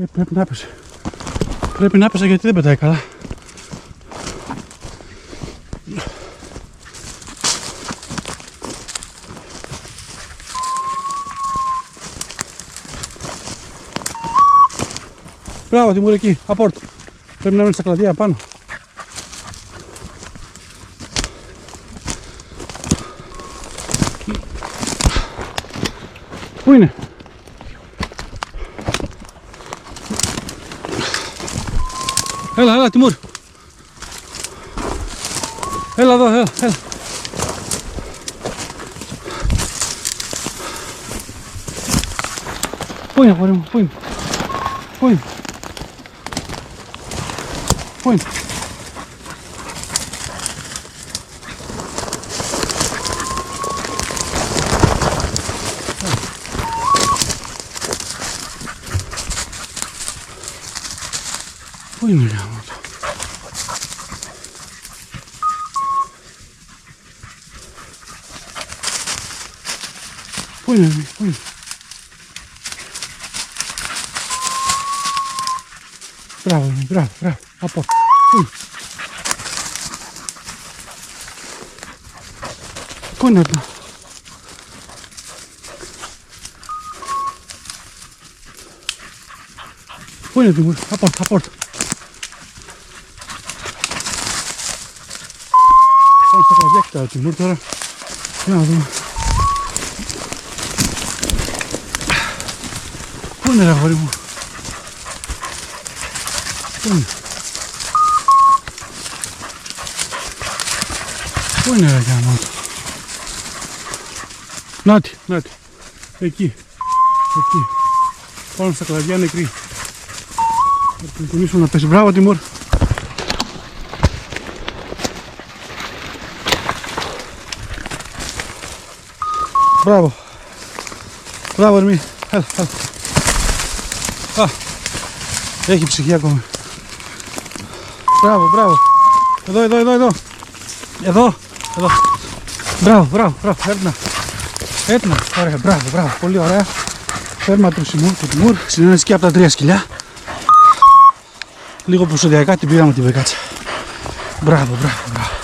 Πρέπει να έπεσε. Πρέπει να έπεσε γιατί δεν πετάει καλά. Μπράβο, Τιμούρ, εκεί, απόρτ. Πρέπει να μείνει στα κλαδιά πάνω. Πού είναι? Έλα, έλα, Τιμούρ. Έλα εδώ, έλα, έλα. Πού είναι, αγόρι μου, πού είναι? Πού είναι? Πού είναι? Πού είναι, γάμο το? Πού είναι, πού είναι? Μπράβο, μπράβο, μπράβο, από. Πού είναι? Πού είναι εδώ? Πού είναι, Τιμούρ? Απόρτα, απόρτα. Πάμε στα κλαδιά και τα Τιμούρ τώρα. Για να δούμε. Πού είναι, ρε αγόρι μου? Πού είναι? Πού είναι, ρε γάμο το? Νάτι, νάτι. Εκεί. Εκεί. Πάνω στα κλαδιά νεκρή. Θα την κουνήσουμε να πέσει. Μπράβο, Τιμούρ. Μπράβο. Μπράβο, Ερμή. Έλα, έλα. Α, έχει ψυχή ακόμη. Μπράβο, μπράβο. Εδώ, εδώ, εδώ, εδώ. Εδώ, εδώ. Μπράβο, μπράβο, μπράβο. Έρνα. Έρνα. Ωραία, μπράβο, μπράβο. Πολύ ωραία. Φέρμα του Τιμούρ. Συνένεση και από τα 3 σκυλιά. Λίγο προσωδιακά την πήραμε την βεκάτσα. Μπράβο, μπράβο, μπράβο.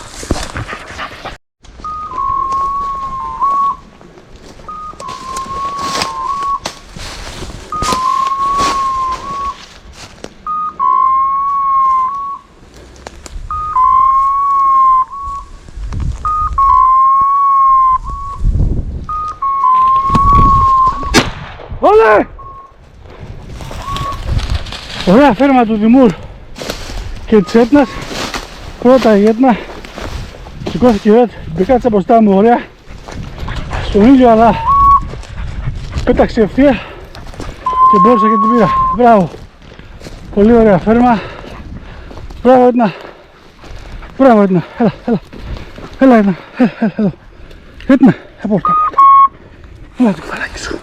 Όλε! Ωραία φέρμα του Τιμούρ και της Έτνας. Πρώτα η Έτνα σηκώθηκε η μπεκάτσα μπροστά μου, ωραία στον ήλιο, αλλά πέταξε ευθεία και μπόρεσα και την πήρα. Μπράβο, πολύ ωραία φέρμα. Μπράβο Έτνα. Μπράβο Έτνα. Έλα, έλα. Έλα Έτνα, έλα εδώ. Έτνα, απόρτα, απόρτα. Έλα το κεφαλάκι σου.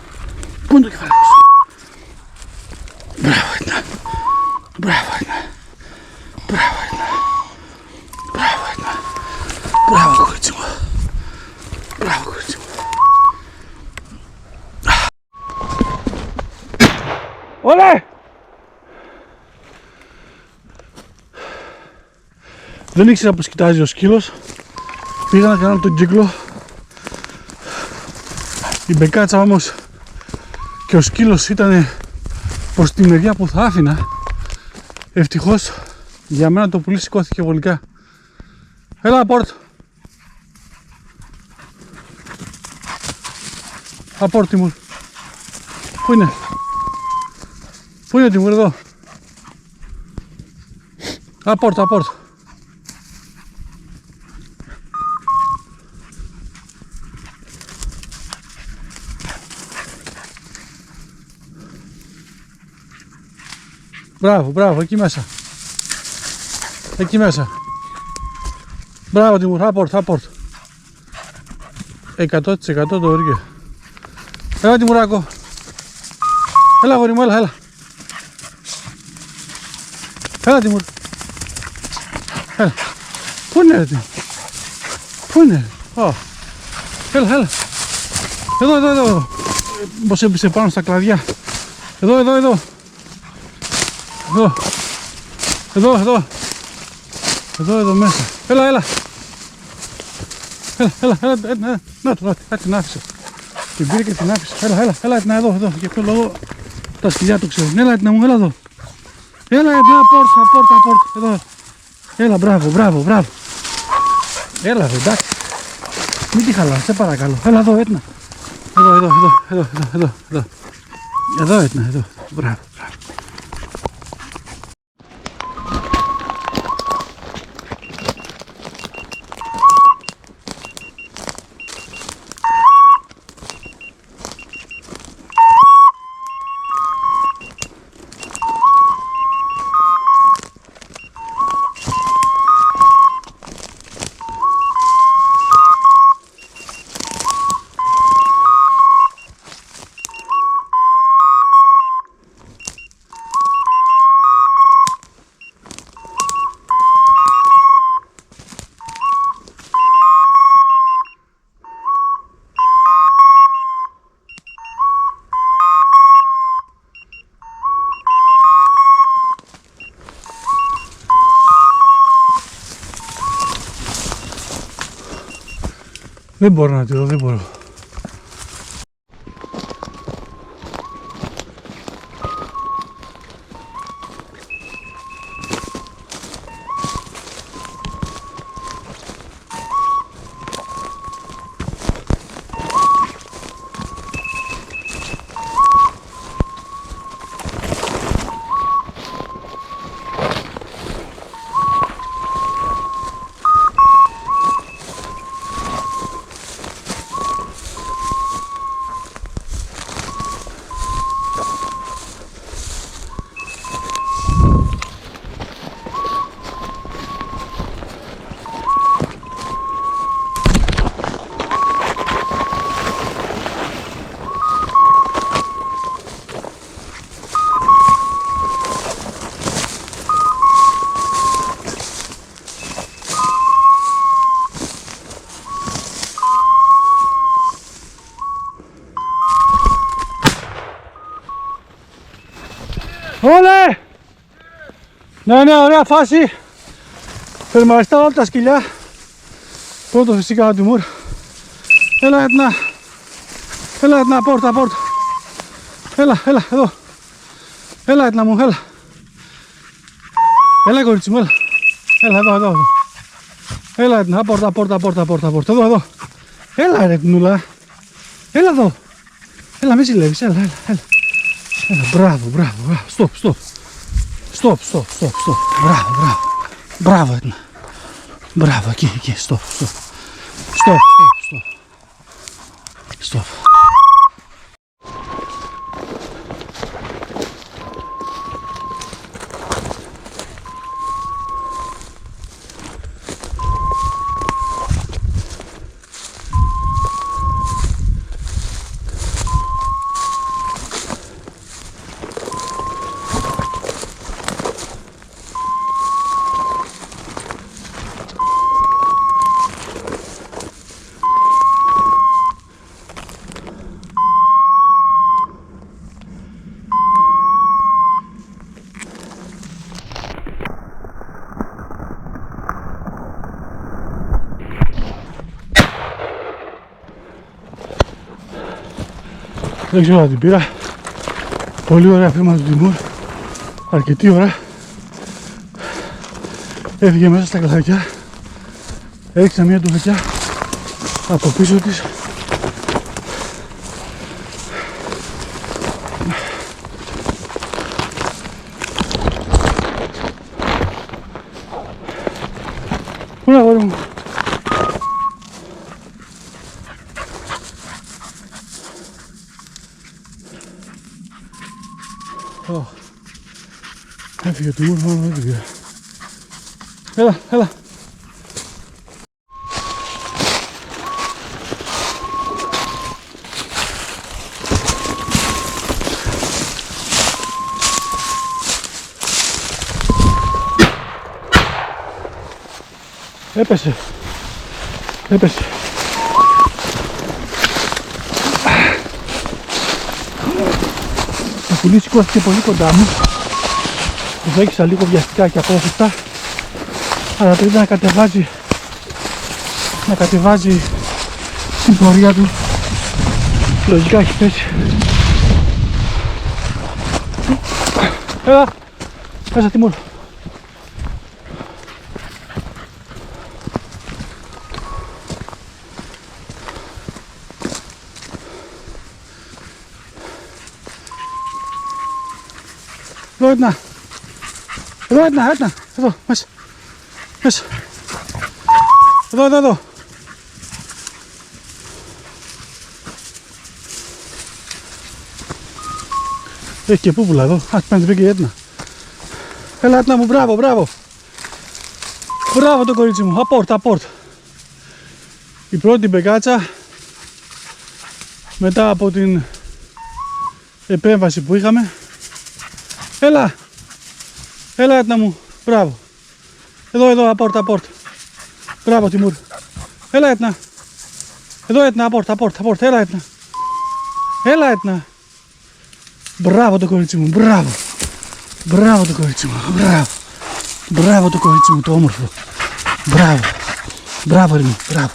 Πού είναι το κεφαλάκι σου? Μπράβο Έτνα. Μπράβο Έτνα. Μπράβο Έτνα. Μπράβο Έτνα. Μπράβο κορίτσι μου. Μπράβο κορίτσι μου. Όλε! Δεν ήξερα πως κοιτάζει ο σκύλος. Πήγα να κάνω τον κύκλο. Η μπεκάτσα όμως και ο σκύλος ήταν προς τη μεριά που θα άφηνα. Ευτυχώς για μένα το πουλί σηκώθηκε βολικά. Έλα απόρτ. Απόρτ Τιμούρ. Πού είναι? Πού είναι Τιμούρ? Εδώ. Απόρτ, απόρτ. Μπράβο, μπράβο, εκεί μέσα. Εκεί μέσα. Μπράβο Τιμούρ, απόρτ, απόρτ. 100% το βρήκε. Έλα Τιμουράκο. Έλα γόρι μου, έλα, έλα. Έλα Τιμουρ. Έλα. Πού είναι ρε Τιμουρ? Πού είναι? Έλα, έλα. Εδώ, εδώ, εδώ. Πώς έπεισε πάνω στα κλαδιά. Εδώ, εδώ, εδώ. Εδώ μέσα. Έλα. Να το, την άφησε. Την πήρε και την άφησε. Έλα, την εδώ. Για ποιο λόγο τα σκυλιά το ξέρουν. Έλα εδώ. Έλα, πόρτα. Εδώ. Έλα, μπράβο. Έλα, εντάξει. Μην τη χαλάς, σε παρακαλώ. Έλα εδώ, Έτνα. Εδώ. Εδώ, Έτνα, εδώ. Μπράβο. Δεν μπορώ να τη δω, δεν μπορώ. Όλε! Ναι, ωραία φάση. Φερμαριστά όλα τα σκυλιά. Πρώτο φυσικά ο Τιμούρ. Έλα, Έτνα, πόρτα. Έλα, εδώ. Έλα, Έτνα μου, έλα. Έλα, κορίτσι μου, έλα. Εδώ. Έλα, Έτνα, πόρτα. Εδώ. Έλα, ρε, Έτνουλα. Έλα εδώ. Έλα, μη ζηλεύεις, έλα. Μπράβο. Στοπ. Μπράβο, Έτνα. Μπράβο, εκεί, στοπ. Δεν ξέρω αν την πήρα. Πολύ ωραία φέρμα του Τιμούρ. Αρκετή ώρα. Έφυγε μέσα στα κλαδάκια. Έριξα μια τουφεκιά από πίσω της. Πού είναι αγόρι μου? Έφυγε ο Τιμούρ, μόνο δεν την πήρα. Έλα. Έπεσε. Το πουλί σηκώθηκε πολύ κοντά μου. Του φέγγισα λίγο βιαστικά και απόφευκτα, αλλά το είδα να κατεβάζει την πορεία του. Λογικά έχει πέσει. Έλα, μέσα Τιμούρ. Εδώ έτνα. Εδώ, μέσα. Εδώ. Έχει και πούπουλα εδώ. Ας πάνε την η Έτνα. Έλα Έτνα μου, μπράβο. Μπράβο το κορίτσι μου. Απόρτ. Η πρώτη μπεκάτσα μετά από την επέμβαση που είχαμε. Έλα Έτνα μου, μπράβο. Εδώ, απόρτ. Μπράβο Τιμούρ. Έλα Έτνα. Εδώ Έτνα, απόρτ. Έλα Έτνα. Μπράβο το κορίτσι μου, μπράβο το κορίτσι μου, μπράβο το κορίτσι μου, το όμορφο. Μπράβο ρε μου, μπράβο.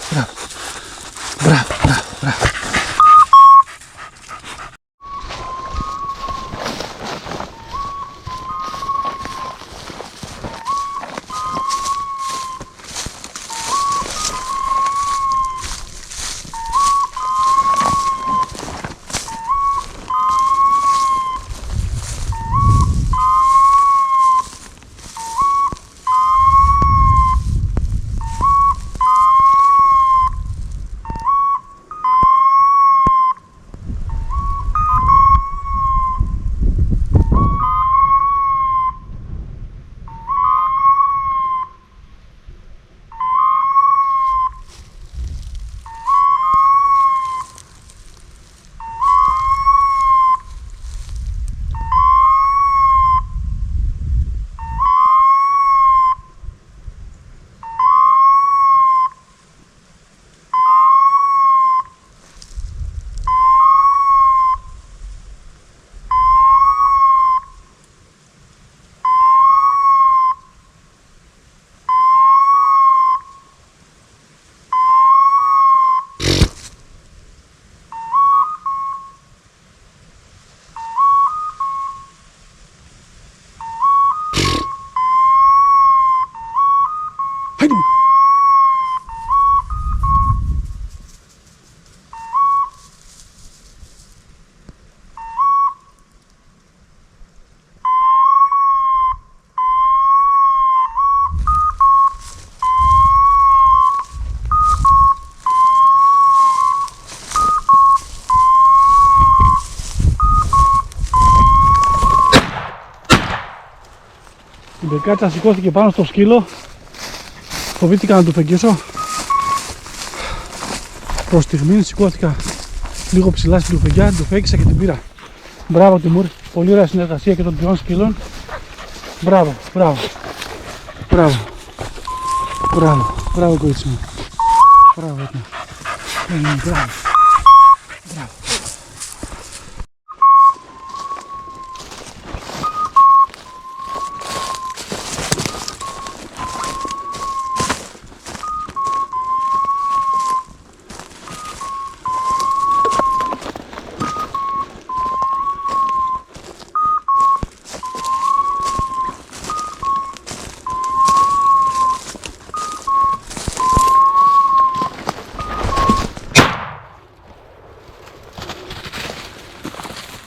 Η μπεκάτσα σηκώθηκε πάνω στο σκύλο. Φοβήθηκα να του φεγγίσω. Προς στιγμή σηκώθηκα λίγο ψηλά στην τουφεγγιά, του φέγγισα και την πήρα. Μπράβο Τιμούρ, πολύ ωραία συνεργασία και των τριών σκύλων. Μπράβο κορίτσι μου. Μπράβο.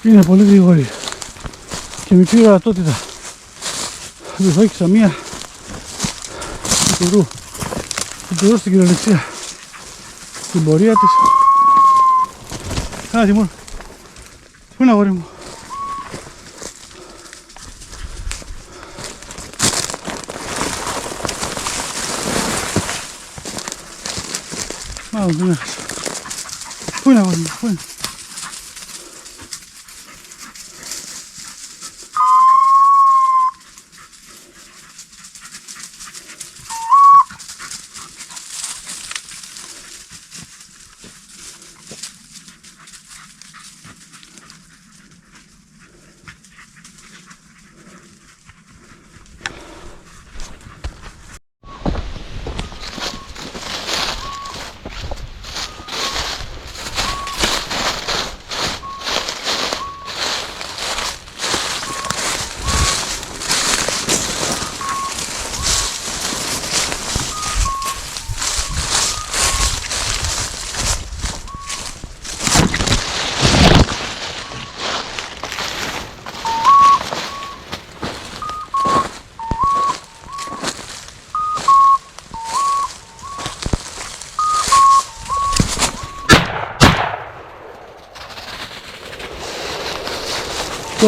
Είναι πολύ γρήγορη και μικρή ορατότητα. Του φέγγισα μία του τουρού στην κυριολεξία την πορεία της. Άρα Τιμούρ, πού είναι αγόρι μου? Μάλλον τον έχασα. Πού είναι αγόρι μου, πού είναι?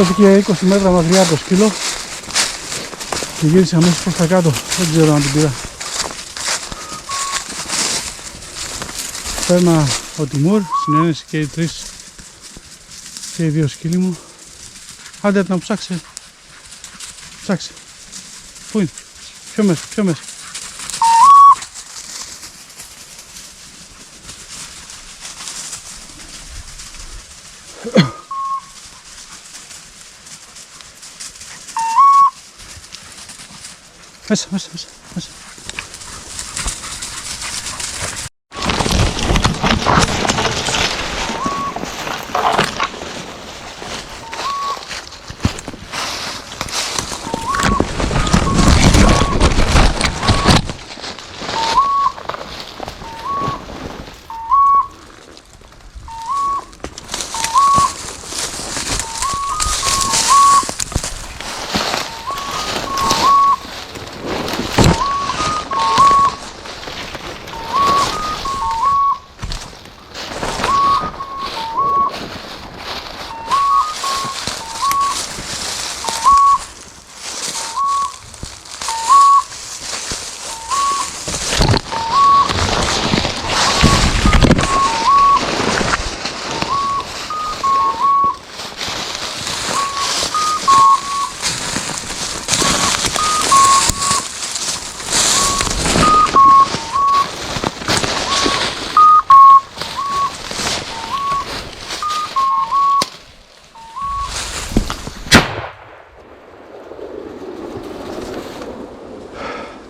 σηκώθηκε 20 μέτρα μακριά από το σκύλο και γύρισε αμέσως προς τα κάτω. Δεν ξέρω αν την πήρα. Παίρνα ο Τιμούρ, συνένεση και οι τρεις και οι δύο σκύλοι μου. Άντε να ψάξε. Ψάξε. Πού είναι? Πιο μέσα, πιο μέσα. Μέσα, μέσα, μέσα, μέσα.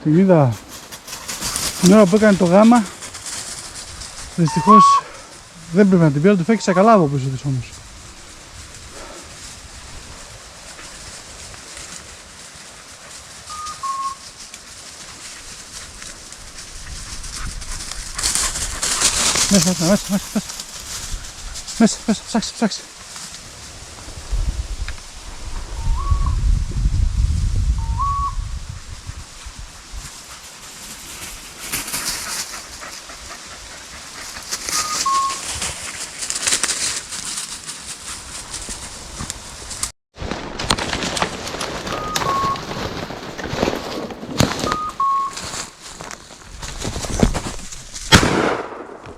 Την είδα την ώρα που έκανε το γάμα. Δυστυχώς δεν πρέπει να την πήρω, του φέκησα καλά από πίσω της όμως. Μέσα, ψάξε.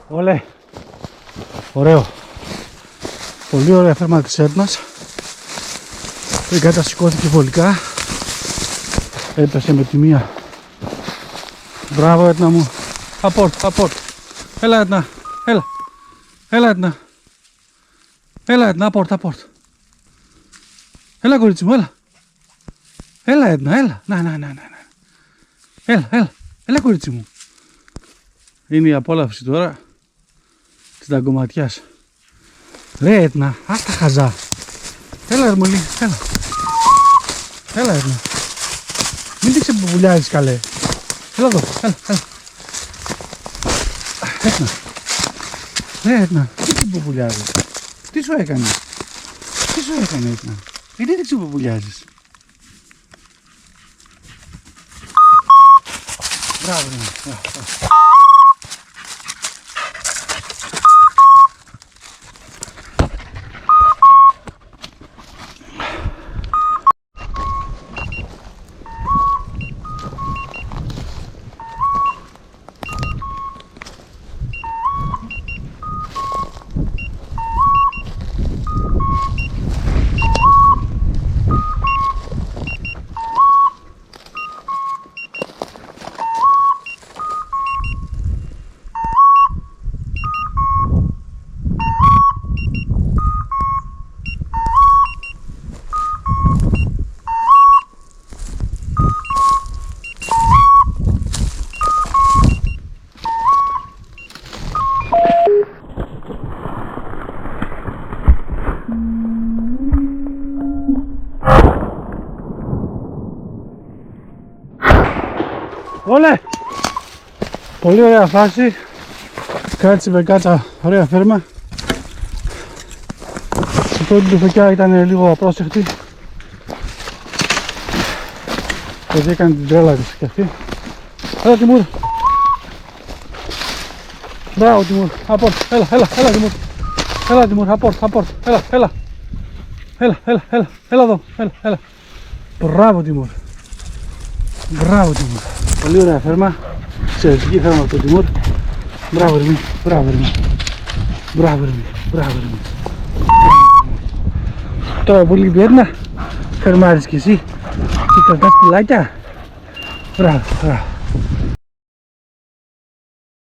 Ολέ, ωραίο, πολύ ωραία φέρμα της Έτνας. Η Κάτα σηκώθηκε βολικά, έπεσε με τη μία. Μπράβο Έτνα μου, απόρτ, έλα Έτνα, έλα Έτνα, απόρτ, έλα κορίτσι μου, έλα Έτνα, έλα κορίτσι μου. Είναι η απόλαυση τώρα της δαγκωματιάς. Ρε Έτνα, ας τα χαζά. Έλα Ερμολή, έλα Έτνα. Μην την ξεποπουλιάζεις καλέ. Έλα εδώ, έλα. Έτνα. Ρε Έτνα, τι ξεποπουλιάζεις? Τι σου έκανε Έτνα? Γιατί δεν ξεποπουλιάζεις? Μπράβο. Όλε! Πολύ ωραία φάση. Κράτησε με κάτσα, ωραία φέρμα. Η πρώτη του φωκιά ήταν λίγο απρόσεχτη. Γιατί έκανε την τρέλα της και αυτή. Έλα Τιμούρ! Μπράβο Τιμούρ! Απόρτ! Έλα Τιμούρ! Έλα Τιμούρ! Απόρτ! Έλα! Έλα εδώ, έλα. Μπράβο Τιμούρ. Μπράβο Τιμούρ. Πολύ ωραία φέρμα. Εξαιρετική φέρμα από τον Τιμούρ. Μπράβο Ερμή, μπράβο Ερμή. Μπράβο Ερμή. Τώρα πολύ πιέρνα. Φερμάρεις κι εσύ. Και κρατάς πουλάκια. Μπράβο.